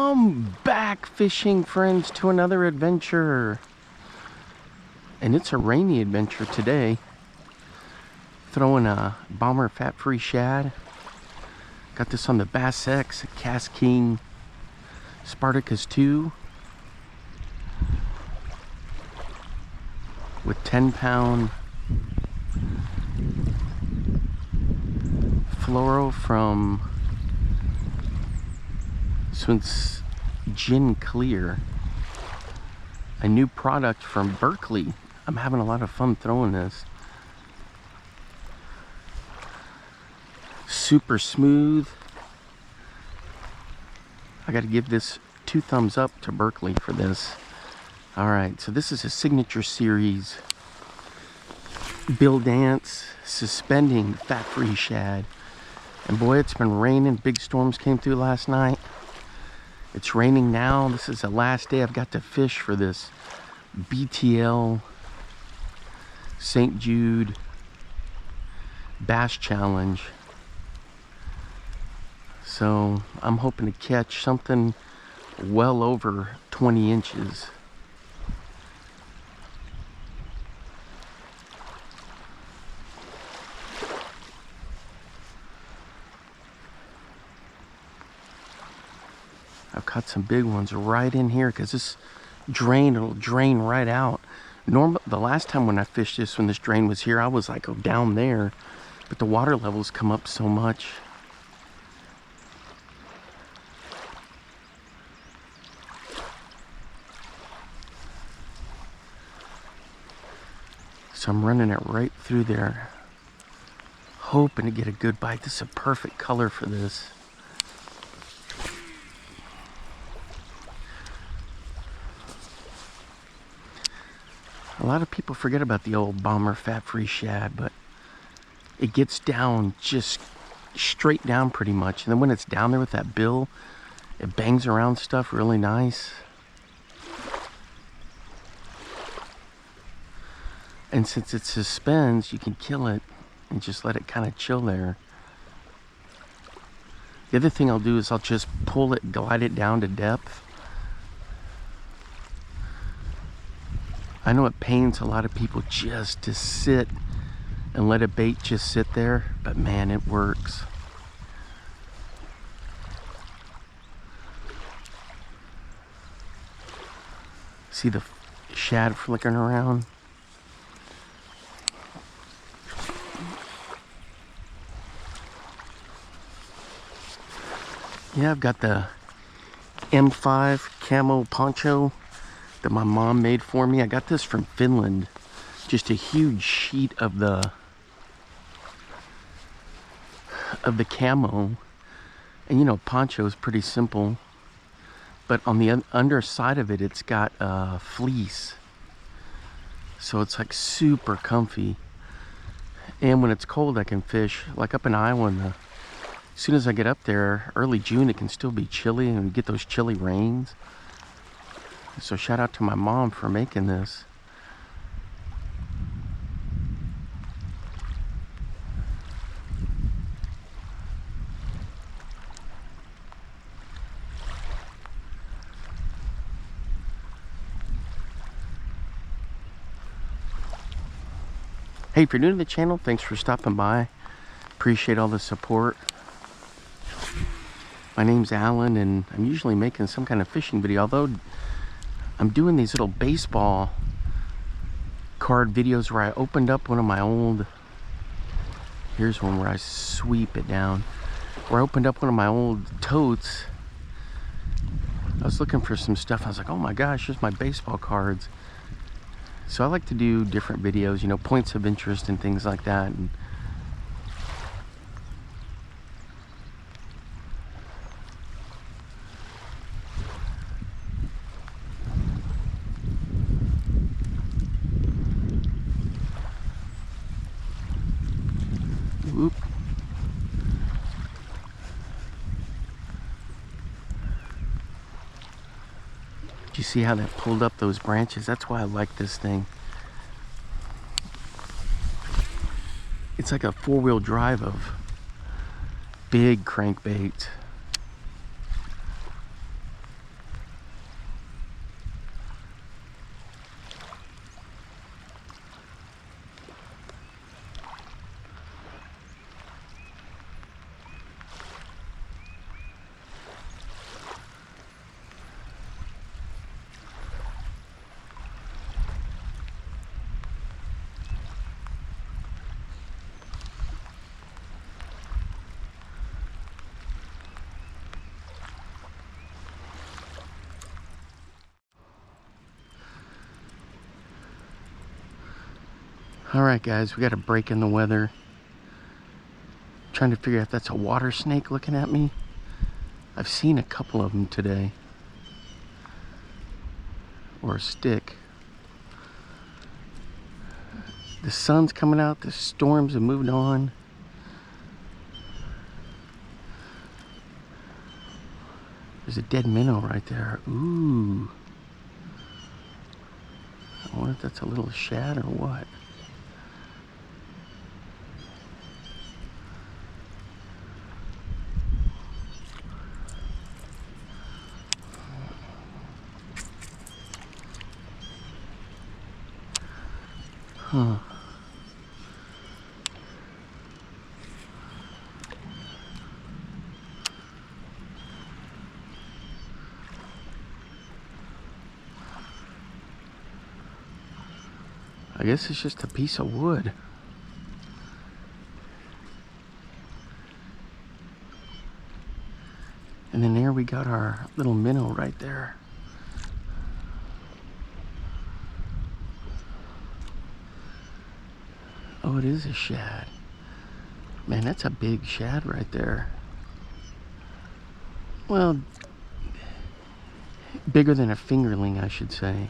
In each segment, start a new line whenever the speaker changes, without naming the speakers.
Welcome back, fishing friends, to another adventure. And it's a rainy adventure today. Throwing a Bomber fat-free shad. Got this on the Bass X Cast King Spartacus 2 with 10-pound fluoro from Ginclear, a new product from Berkley. I'm having a lot of fun throwing this. Super smooth. I got to give this 2 thumbs up to Berkley for this. Alright, so this is a signature series Bill Dance suspending fat-free shad. And boy, it's been raining. Big storms came through last night. It's raining now. This is the last day I've got to fish for this BTL St. Jude Bass Challenge. So I'm hoping to catch something well over 20 inches. I've caught some big ones right in here because this drain, it'll drain right out. The last time when I fished this, when this drain was here, I was like, oh, down there, but the water levels come up so much. So I'm running it right through there, hoping to get a good bite. This is a perfect color for this. A lot of people forget about the old Bomber fat-free shad, but it gets down just straight down pretty much. And then when it's down there with that bill, it bangs around stuff really nice. And since it suspends, you can kill it and just let it kind of chill there. The other thing I'll do is I'll just pull it, glide it down to depth. I know it pains a lot of people just to sit and let a bait just sit there, but man, it works. See the shad flickering around? Yeah, I've got the M5 camo poncho that my mom made for me. I got this from Finland. Just a huge sheet of the camo. And you know, poncho is pretty simple, but on the underside of it, it's got fleece, so it's like super comfy. And when it's cold, I can fish like up in Iowa. As soon as I get up there, early June, it can still be chilly and get those chilly rains. So shout out to my mom for making this. Hey, if you're new to the channel, thanks for stopping by. Appreciate all the support. My name's Alan, and I'm usually making some kind of fishing video, although I'm doing these little baseball card videos where I opened up one of my old, here's one where I sweep it down, where I opened up one of my old totes. I was looking for some stuff. I was like, oh my gosh, here's my baseball cards. So I like to do different videos, you know, points of interest and things like that. And whoop. Do you see how that pulled up those branches? That's why I like this thing. It's like a 4-wheel drive of big crankbait. Alright guys, we got a break in the weather. Trying to figure out if that's a water snake looking at me. I've seen a couple of them today. Or a stick. The sun's coming out, the storms have moved on. There's a dead minnow right there. Ooh. I wonder if that's a little shad or what. Huh. I guess it's just a piece of wood. And then there we got our little minnow right there. Oh, it is a shad. Man, that's a big shad right there. Well, bigger than a fingerling, I should say.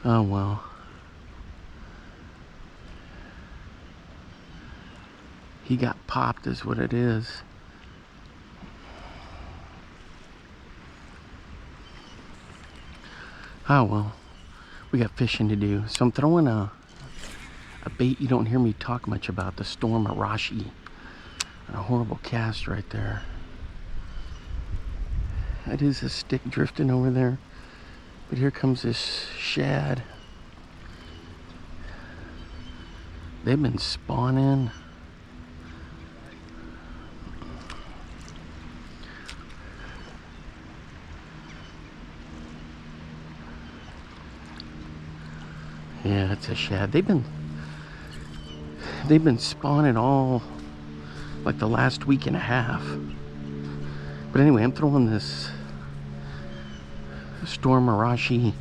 Oh well. He got popped is what it is. Oh well. We got fishing to do. So I'm throwing a bait you don't hear me talk much about, the Storm Arashi. And a horrible cast right there. That is a stick drifting over there. But here comes this shad. They've been spawning. Yeah, it's a shad. They've been spawning all like the last week and a half. But anyway, I'm throwing this Storm Arashi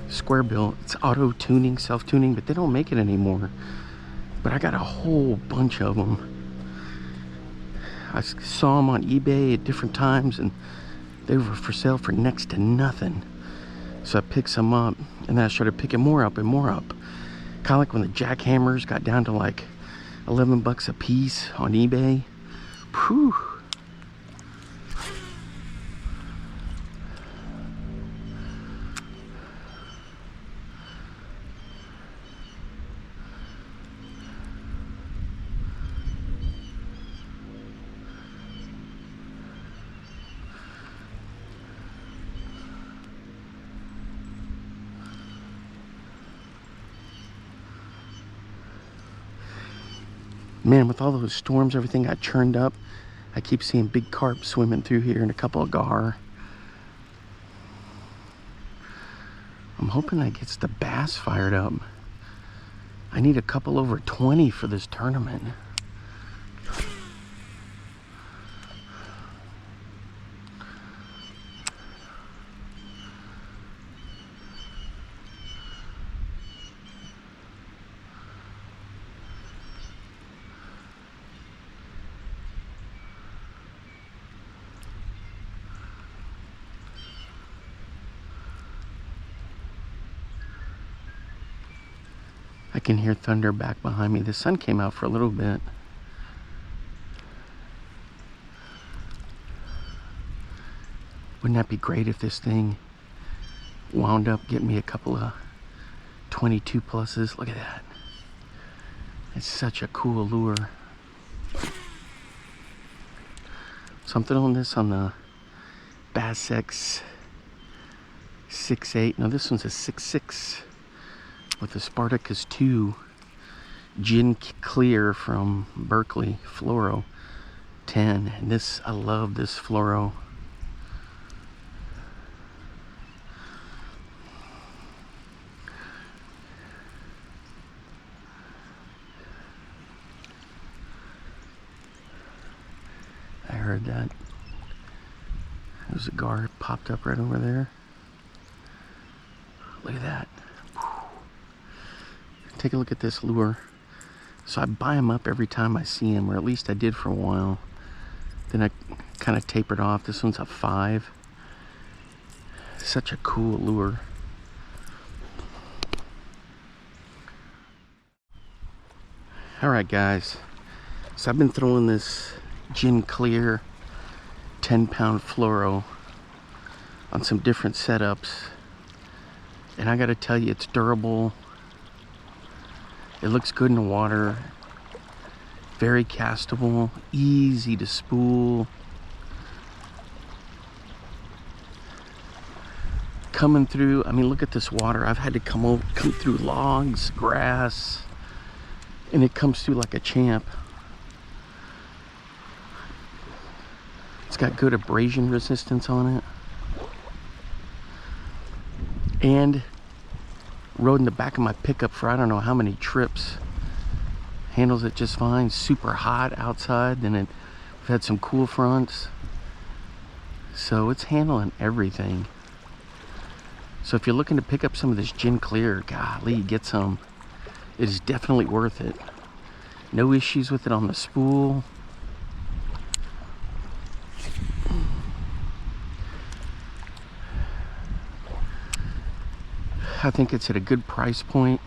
square bill. It's auto tuning, self tuning, but they don't make it anymore. But I got a whole bunch of them. I saw them on eBay at different times, and they were for sale for next to nothing. So I picked some up, and then I started picking more up and more up. Kind of like when the jackhammers got down to like 11 bucks a piece on eBay. Whew. Man, with all those storms, everything got churned up. I keep seeing big carp swimming through here and a couple of gar. I'm hoping that gets the bass fired up. I need a couple over 20 for this tournament. I can hear thunder back behind me. The sun came out for a little bit. Wouldn't that be great if this thing wound up getting me a couple of 22 pluses? Look at that. It's such a cool lure. So I'm throwing this on the Bass X 6.8. No, this one's a 6.6 with the Spartacus 2 Ginclear from Berkley Fluoro 10. And this, I love this fluoro. I heard that. There's a gar popped up right over there. Look at that. Take a look at this lure. So I buy them up every time I see them, or at least I did for a while. Then I kind of tapered off. This one's a 5. Such a cool lure. Alright guys, so I've been throwing this Ginclear 10-pound fluoro on some different setups, and I gotta tell you, it's durable. It looks good in the water, very castable, easy to spool. Coming through, I mean, look at this water. I've had to come through logs, grass, and it comes through like a champ. It's got good abrasion resistance on it. And rode in the back of my pickup for I don't know how many trips. Handles it just fine. Super hot outside, and we've had some cool fronts. So it's handling everything. So if you're looking to pick up some of this Ginclear, golly, get some. It is definitely worth it. No issues with it on the spool. I think it's at a good price point.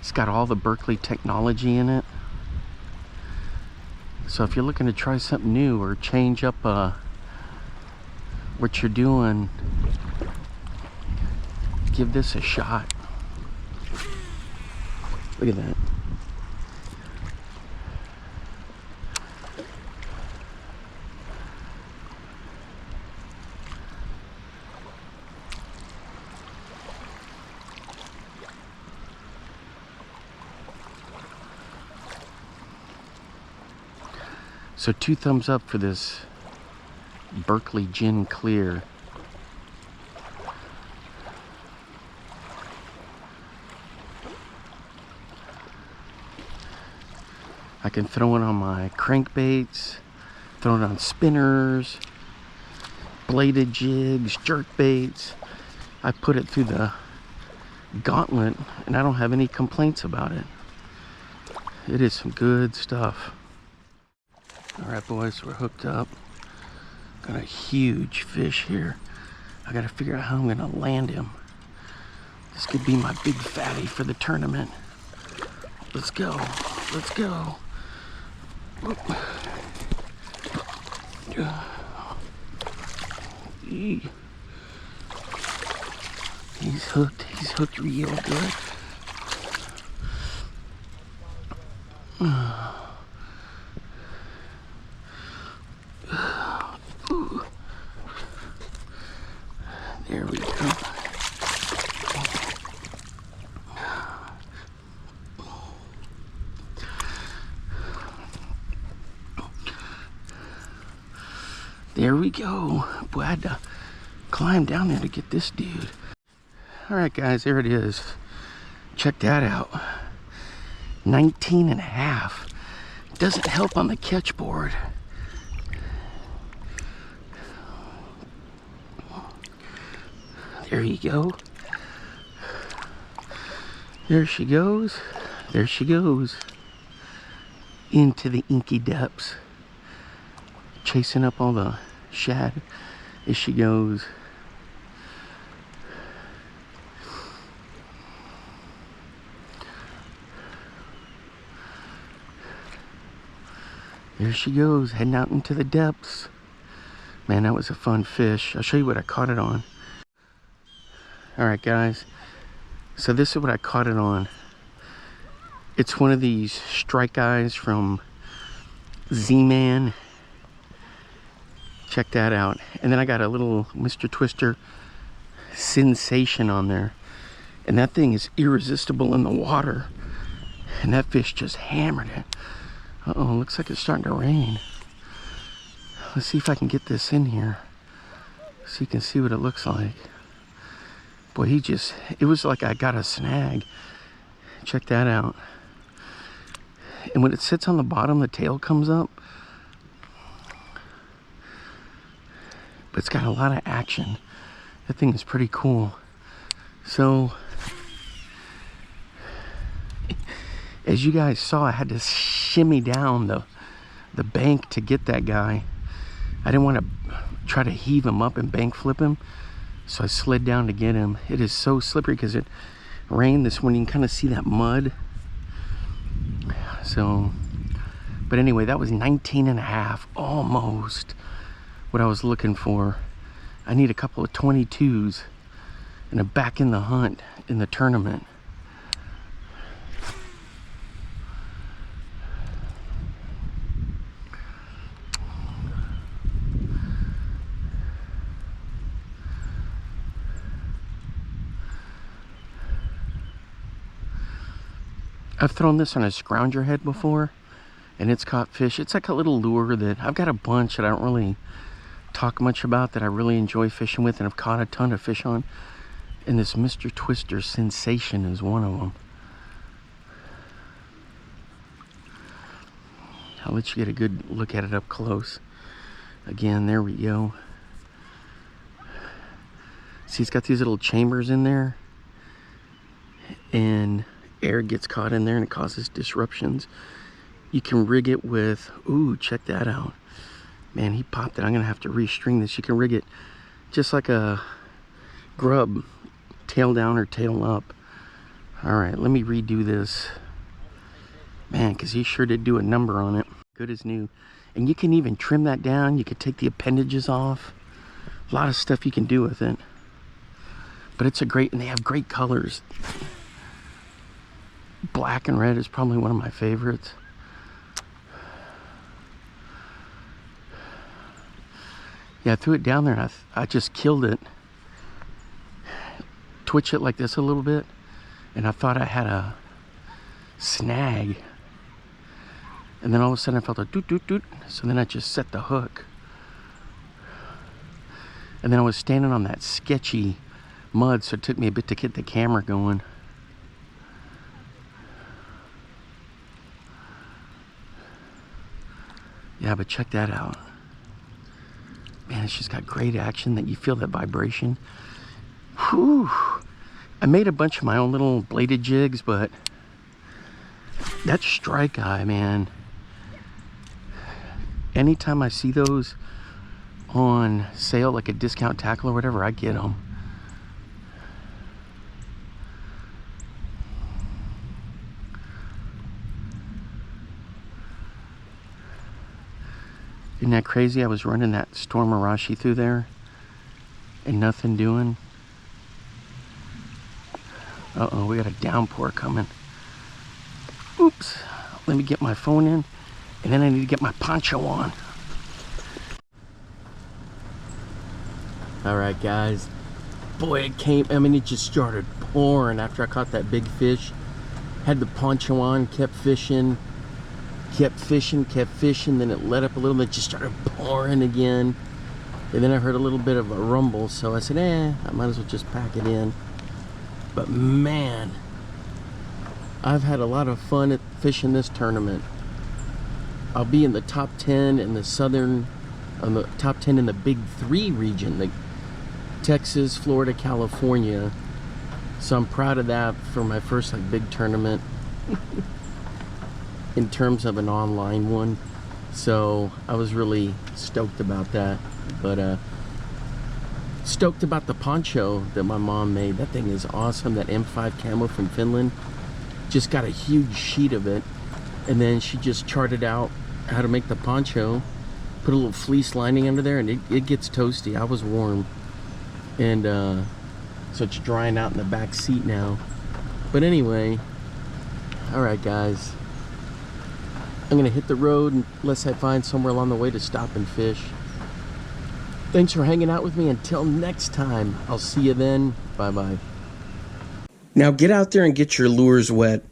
It's got all the Berkley technology in it. So if you're looking to try something new or change up what you're doing, give this a shot. Look at that. So 2 thumbs up for this Berkley Ginclear. I can throw it on my crankbaits, throw it on spinners, bladed jigs, jerk baits. I put it through the gauntlet and I don't have any complaints about it. It is some good stuff. Alright boys, we're hooked up. Got a huge fish here. I gotta figure out how I'm gonna land him. This could be my big fatty for the tournament. Let's go. Let's go. He's hooked. He's hooked real good. There we go. There we go. Boy, I had to climb down there to get this dude. Alright guys, there it is. Check that out. 19 and a half. Doesn't help on the catch board. There you go. There she goes. There she goes. Into the inky depths. Chasing up all the shad as she goes. There she goes, heading out into the depths. Man, that was a fun fish. I'll show you what I caught it on. Alright guys, so this is what I caught it on. It's one of these strike eyes from Z-Man. Check that out. And then I got a little Mr. Twister SinSation on there. And that thing is irresistible in the water. And that fish just hammered it. Uh-oh, looks like it's starting to rain. Let's see if I can get this in here so you can see what it looks like. Boy, it was like I got a snag. Check that out. And when it sits on the bottom, the tail comes up. But it's got a lot of action. That thing is pretty cool. So, as you guys saw, I had to shimmy down the bank to get that guy. I didn't want to try to heave him up and bank flip him, so I slid down to get him. It is so slippery because it rained this morning. You can kind of see that mud. So, but anyway, that was 19.5, almost what I was looking for. I need a couple of 22s and I'm back in the hunt in the tournament. I've thrown this on a scrounger head before, and it's caught fish. It's like a little lure that I've got a bunch that I don't really talk much about that I really enjoy fishing with, and I've caught a ton of fish on. And this Mr. Twister SinSation is one of them. I'll let you get a good look at it up close. Again, there we go. See, it's got these little chambers in there, and air gets caught in there and it causes disruptions. You can rig it with, ooh, check that out. Man, he popped it. I'm gonna have to restring this. You can rig it just like a grub, tail down or tail up. All right, let me redo this. Man, because he sure did do a number on it. Good as new. And you can even trim that down. You could take the appendages off. A lot of stuff you can do with it. But it's a great, and they have great colors. Black and red is probably one of my favorites. Yeah, I threw it down there and I just killed it. Twitch it like this a little bit, and I thought I had a snag. And then all of a sudden I felt a doot doot doot. So then I just set the hook. And then I was standing on that sketchy mud, so it took me a bit to get the camera going. Yeah, but check that out. Man, it's just got great action that you feel that vibration. Whew. I made a bunch of my own little bladed jigs, but that strike eye, man. Anytime I see those on sale, like a discount tackle or whatever, I get them. Isn't that crazy? I was running that Storm Arashi through there and nothing doing. Uh-oh, we got a downpour coming. Oops. Let me get my phone in, and then I need to get my poncho on. All right, guys. Boy, it came, I mean, it just started pouring after I caught that big fish. Had the poncho on, kept fishing. Kept fishing, then it let up a little bit, just started pouring again. And then I heard a little bit of a rumble, so I said, I might as well just pack it in. But man, I've had a lot of fun at fishing this tournament. I'll be in the top 10 in the southern, the top 10 in the Big 3 region, like Texas, Florida, California. So I'm proud of that for my first like big tournament. In terms of an online one, so I was really stoked about that. But stoked about the poncho that my mom made. That thing is awesome. That M5 camo from Finland. Just got a huge sheet of it, and then she just charted out how to make the poncho. Put a little fleece lining under there, and it gets toasty. I was warm, and so it's drying out in the back seat now. But anyway, all right, guys. I'm gonna hit the road unless I find somewhere along the way to stop and fish. Thanks for hanging out with me. Until next time, I'll see you then. Bye-bye. Now get out there and get your lures wet.